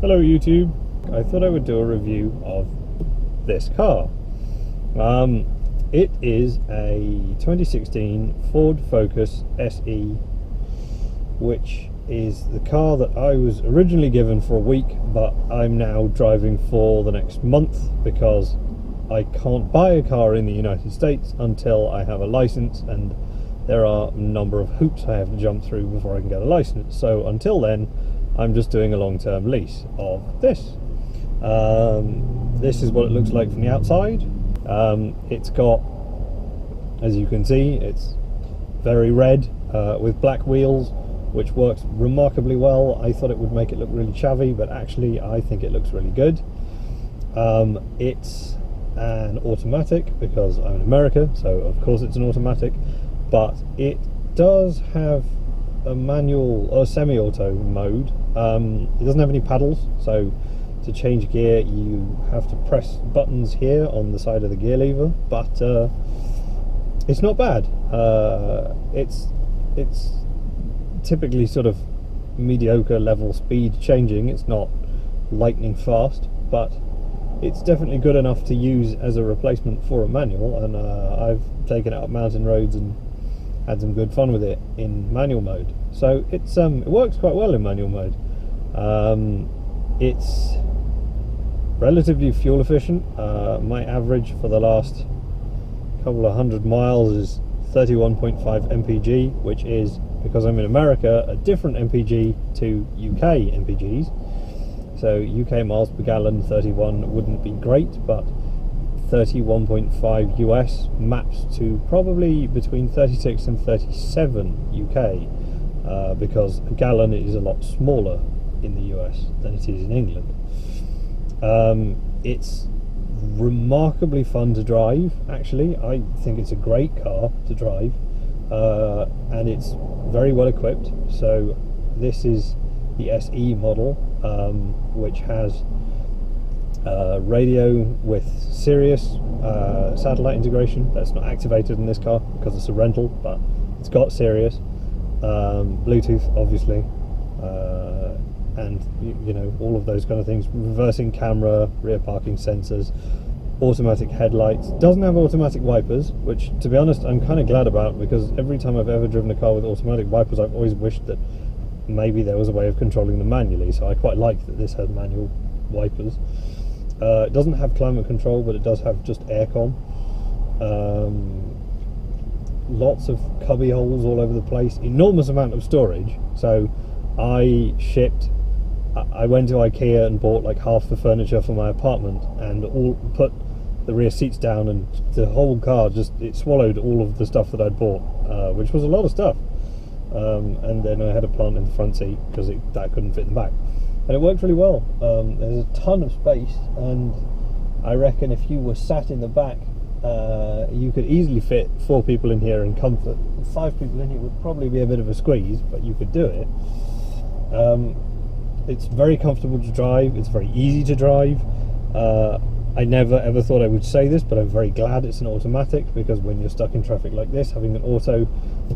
Hello YouTube. I thought I would do a review of this car. It is a 2016 Ford Focus SE, which is the car that I was originally given for a week, but I'm now driving for the next month because I can't buy a car in the United States until I have a license, and there are a number of hoops I have to jump through before I can get a license. So until then, I'm just doing a long-term lease of this. This is what it looks like from the outside. It's got, as you can see, it's very red with black wheels, which works remarkably well. I thought it would make it look really chavvy, but actually I think it looks really good. It's an automatic because I'm in America, so of course it's an automatic, but it does have a manual or semi-auto mode. It doesn't have any paddles, so to change gear you have to press buttons here on the side of the gear lever, but it's not bad. It's typically sort of mediocre level speed changing. It's not lightning fast, but it's definitely good enough to use as a replacement for a manual, and I've taken it up mountain roads and had some good fun with it in manual mode. So it's it works quite well in manual mode. It's relatively fuel efficient. My average for the last couple of 100 miles is 31.5 mpg, which is, because I'm in America, a different mpg to UK mpgs. So UK miles per gallon 31 wouldn't be great, but 31.5 US maps to probably between 36 and 37 UK, because a gallon is a lot smaller in the US than it is in England. It's remarkably fun to drive, actually. I think it's a great car to drive, and it's very well equipped. So this is the SE model, which has radio with Sirius satellite integration. That's not activated in this car because it's a rental, but it's got Sirius, Bluetooth obviously, and you know, all of those kind of things. Reversing camera, rear parking sensors, automatic headlights. Doesn't have automatic wipers, which to be honest I'm kind of glad about, because every time I've ever driven a car with automatic wipers I've always wished that maybe there was a way of controlling them manually, so I quite like that this has manual wipers. It doesn't have climate control, but it does have just aircon. Lots of cubby holes all over the place, enormous amount of storage. So I went to IKEA and bought like half the furniture for my apartment, and put the rear seats down, and the whole car it swallowed all of the stuff that I'd bought, which was a lot of stuff. And then I had a plant in the front seat because that couldn't fit in the back, and it worked really well. There's a ton of space, and I reckon if you were sat in the back, you could easily fit 4 people in here in comfort. 5 people in here would probably be a bit of a squeeze, but you could do it. It's very comfortable to drive, it's very easy to drive. I never ever thought I would say this, but I'm very glad it's an automatic, because when you're stuck in traffic like this, having an auto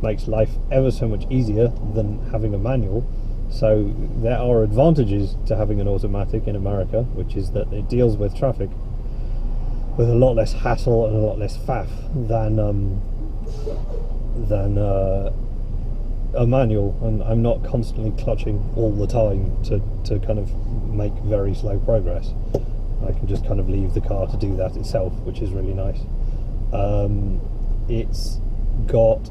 makes life ever so much easier than having a manual. So there are advantages to having an automatic in America, which is that it deals with traffic with a lot less hassle and a lot less faff than a manual, and I'm not constantly clutching all the time to kind of make very slow progress. I can just kind of leave the car to do that itself, which is really nice. It's got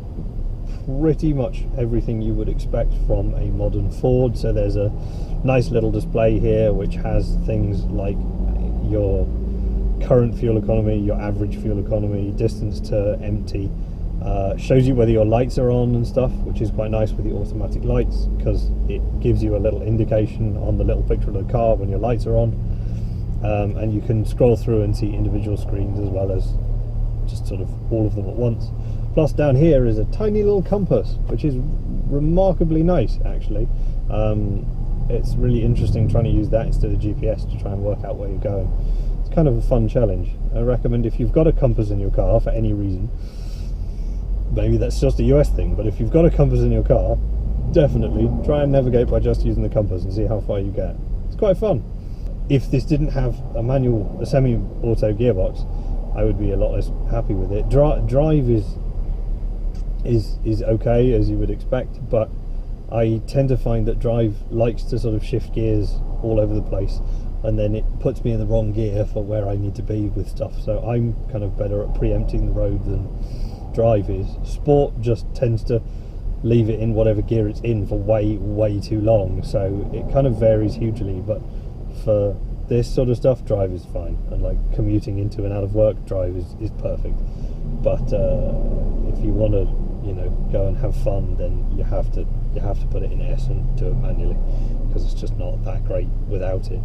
pretty much everything you would expect from a modern Ford. So there's a nice little display here which has things like your current fuel economy, your average fuel economy, distance to empty, shows you whether your lights are on and stuff, which is quite nice with the automatic lights, because it gives you a little indication on the little picture of the car when your lights are on. And you can scroll through and see individual screens as well as just sort of all of them at once. Plus down here is a tiny little compass, which is remarkably nice actually. It's really interesting trying to use that instead of GPS to try and work out where you're going. It's kind of a fun challenge. I recommend, if you've got a compass in your car for any reason, maybe that's just a US thing, but if you've got a compass in your car, definitely try and navigate by just using the compass and see how far you get. It's quite fun. If this didn't have a semi-auto gearbox, I would be a lot less happy with it. Drive is okay, as you would expect, but I tend to find that drive likes to sort of shift gears all over the place, and then it puts me in the wrong gear for where I need to be with stuff. So I'm kind of better at preempting the road than drive is. Sport just tends to leave it in whatever gear it's in for way too long, so it kind of varies hugely. But for this sort of stuff, drive is fine, and like commuting into and out of work, drive is perfect. But if you want to, you know, go and have fun, then you have to put it in S and do it manually, because it's just not that great without it.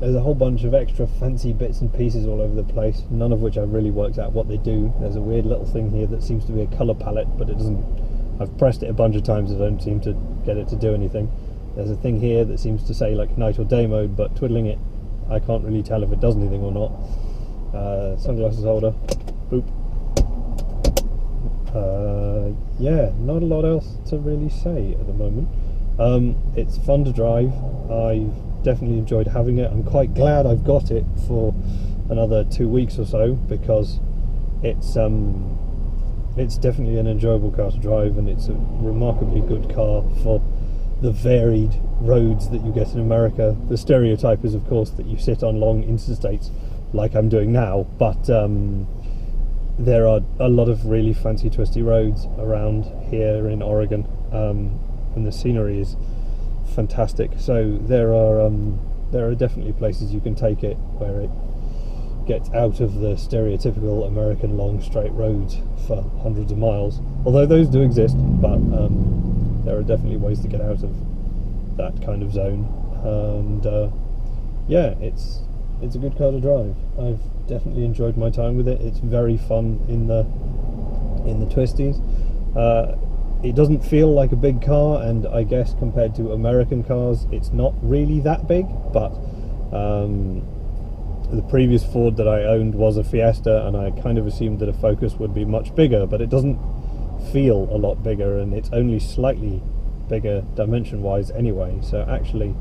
There's a whole bunch of extra fancy bits and pieces all over the place, none of which I've really worked out what they do. There's a weird little thing here that seems to be a colour palette, but it doesn't. I've pressed it a bunch of times, I don't seem to get it to do anything. There's a thing here that seems to say like night or day mode, but twiddling it, I can't really tell if it does anything or not. Sunglasses holder, boop. Yeah, not a lot else to really say at the moment. It's fun to drive. I've definitely enjoyed having it. I'm quite glad I've got it for another 2 weeks or so, because it's definitely an enjoyable car to drive, and it's a remarkably good car for the varied roads that you get in America. The stereotype is, of course, that you sit on long interstates like I'm doing now, but there are a lot of really fancy twisty roads around here in Oregon, and the scenery is fantastic. So there are definitely places you can take it where it gets out of the stereotypical American long straight roads for hundreds of miles, although those do exist, but there are definitely ways to get out of that kind of zone. And yeah, it's a good car to drive. I've definitely enjoyed my time with it. It's very fun in the twisties. It doesn't feel like a big car, and I guess compared to American cars, it's not really that big. But the previous Ford that I owned was a Fiesta, and I kind of assumed that a Focus would be much bigger, but it doesn't feel a lot bigger, and it's only slightly bigger dimension-wise anyway. So actually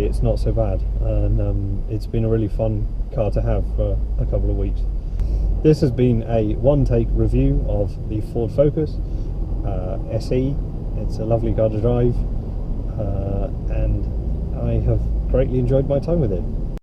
it's not so bad, and it's been a really fun car to have for a couple of weeks. This has been a one-take review of the Ford Focus SE. It's a lovely car to drive, and I have greatly enjoyed my time with it.